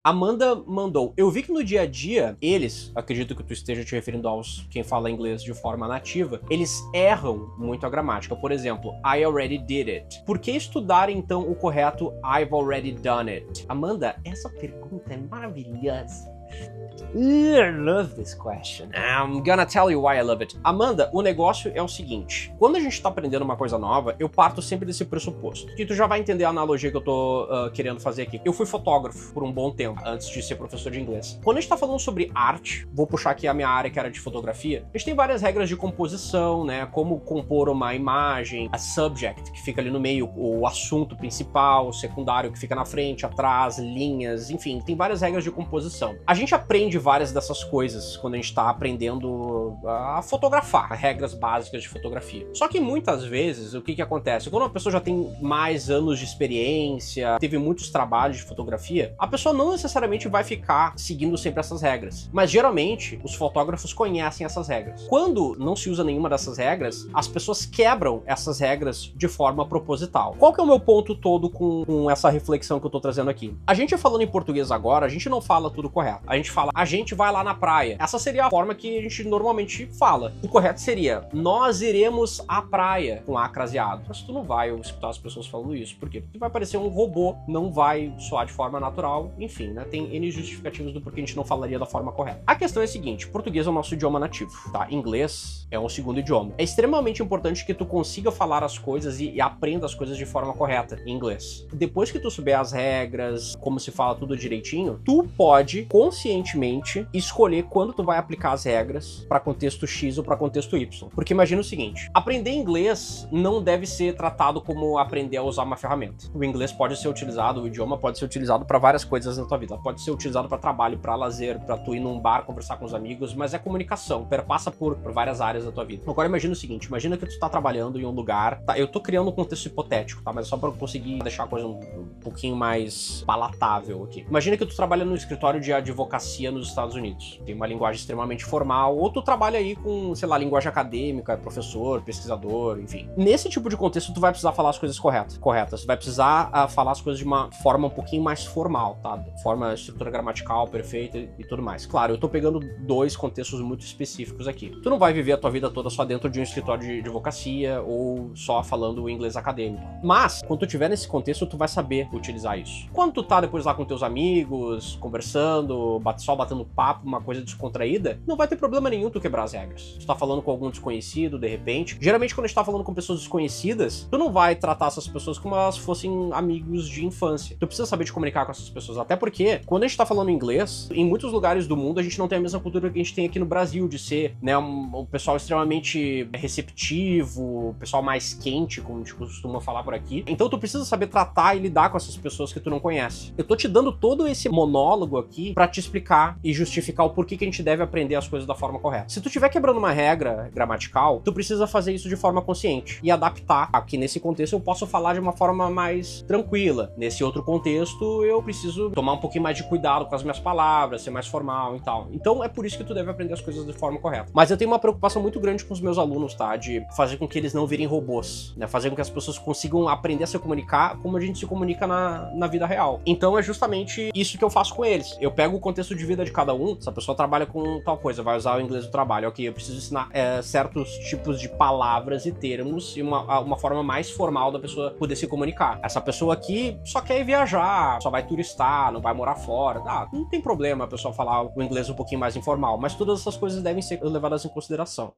Amanda mandou: eu vi que no dia a dia, eles, acredito que tu esteja te referindo aos quem fala inglês de forma nativa, eles erram muito a gramática. Por exemplo, I already did it. Por que estudar então o correto I've already done it? Amanda, essa pergunta é maravilhosa. I love this question. I'm gonna tell you why I love it. Amanda, o negócio é o seguinte. Quando a gente tá aprendendo uma coisa nova, eu parto sempre desse pressuposto. E tu já vai entender a analogia que eu tô querendo fazer aqui. Eu fui fotógrafo por um bom tempo, antes de ser professor de inglês. Quando a gente tá falando sobre arte, vou puxar aqui a minha área que era de fotografia, a gente tem várias regras de composição, né? Como compor uma imagem, a subject, que fica ali no meio, o assunto principal, o secundário, que fica na frente, atrás, linhas, enfim, tem várias regras de composição. A gente aprende várias dessas coisas quando a gente tá aprendendo a fotografar, regras básicas de fotografia. Só que muitas vezes, o que acontece? Quando uma pessoa já tem mais anos de experiência, teve muitos trabalhos de fotografia, a pessoa não necessariamente vai ficar seguindo sempre essas regras. Mas geralmente, os fotógrafos conhecem essas regras. Quando não se usa nenhuma dessas regras, as pessoas quebram essas regras de forma proposital. Qual que é o meu ponto todo com essa reflexão que eu tô trazendo aqui? A gente falando em português agora, a gente não fala tudo correto. A gente fala, a gente vai lá na praia. Essa seria a forma que a gente normalmente fala. O correto seria, nós iremos à praia, com A craseado. Mas tu não vai escutar as pessoas falando isso. Por quê? Porque vai parecer um robô, não vai soar de forma natural. Enfim, né? Tem N justificativos do porquê a gente não falaria da forma correta. A questão é a seguinte, português é o nosso idioma nativo, tá? Inglês é um segundo idioma. É extremamente importante que tu consiga falar as coisas e aprenda as coisas de forma correta em inglês. Depois que tu souber as regras, como se fala tudo direitinho, tu pode conscientemente escolher quando tu vai aplicar as regras para contexto X ou para contexto Y. Porque imagina o seguinte, aprender inglês não deve ser tratado como aprender a usar uma ferramenta. O inglês pode ser utilizado, o idioma pode ser utilizado para várias coisas na tua vida. Pode ser utilizado para trabalho, para lazer, para tu ir num bar conversar com os amigos, mas é comunicação, perpassa por várias áreas da tua vida. Agora imagina o seguinte, imagina que tu tá trabalhando em um lugar, tá? Eu tô criando um contexto hipotético, tá? Mas é só para conseguir deixar a coisa um pouquinho mais palatável aqui. Imagina que tu trabalha no escritório de advocacia nos Estados Unidos. Tem uma linguagem extremamente formal, ou tu trabalha aí com, sei lá, linguagem acadêmica, professor, pesquisador, enfim. Nesse tipo de contexto, tu vai precisar falar as coisas corretas. Tu vai precisar falar as coisas de uma forma um pouquinho mais formal, tá? Forma, estrutura gramatical perfeita e tudo mais. Claro, eu tô pegando dois contextos muito específicos aqui. Tu não vai viver a tua vida toda só dentro de um escritório de advocacia ou só falando o inglês acadêmico. Mas, quando tu estiver nesse contexto, tu vai saber utilizar isso. Quando tu tá depois lá com teus amigos, conversando, só batendo papo, uma coisa descontraída, não vai ter problema nenhum tu quebrar as regras. Tu tá falando com algum desconhecido, de repente. Geralmente, quando a gente tá falando com pessoas desconhecidas, tu não vai tratar essas pessoas como elas fossem amigos de infância. Tu precisa saber te comunicar com essas pessoas, até porque, quando a gente tá falando inglês, em muitos lugares do mundo, a gente não tem a mesma cultura que a gente tem aqui no Brasil, de ser, né, um pessoal extremamente receptivo, pessoal mais quente, como a gente costuma falar por aqui. Então, tu precisa saber tratar e lidar com essas pessoas que tu não conhece. Eu tô te dando todo esse monólogo aqui pra te explicar e justificar o porquê que a gente deve aprender as coisas da forma correta. Se tu estiver quebrando uma regra gramatical, tu precisa fazer isso de forma consciente e adaptar. Aqui nesse contexto eu posso falar de uma forma mais tranquila. Nesse outro contexto eu preciso tomar um pouquinho mais de cuidado com as minhas palavras, ser mais formal e tal. Então é por isso que tu deve aprender as coisas de forma correta. Mas eu tenho uma preocupação muito grande com os meus alunos, tá? De fazer com que eles não virem robôs, né? Fazer com que as pessoas consigam aprender a se comunicar como a gente se comunica na vida real. Então é justamente isso que eu faço com eles. Eu pego o contexto de vida de cada um. Se a pessoa trabalha com tal coisa, vai usar o inglês do trabalho. Ok, eu preciso ensinar certos tipos de palavras e termos e uma forma mais formal da pessoa poder se comunicar. Essa pessoa aqui só quer ir viajar, só vai turistar, não vai morar fora. Não tem problema a pessoa falar o inglês um pouquinho mais informal, mas todas essas coisas devem ser levadas em consideração.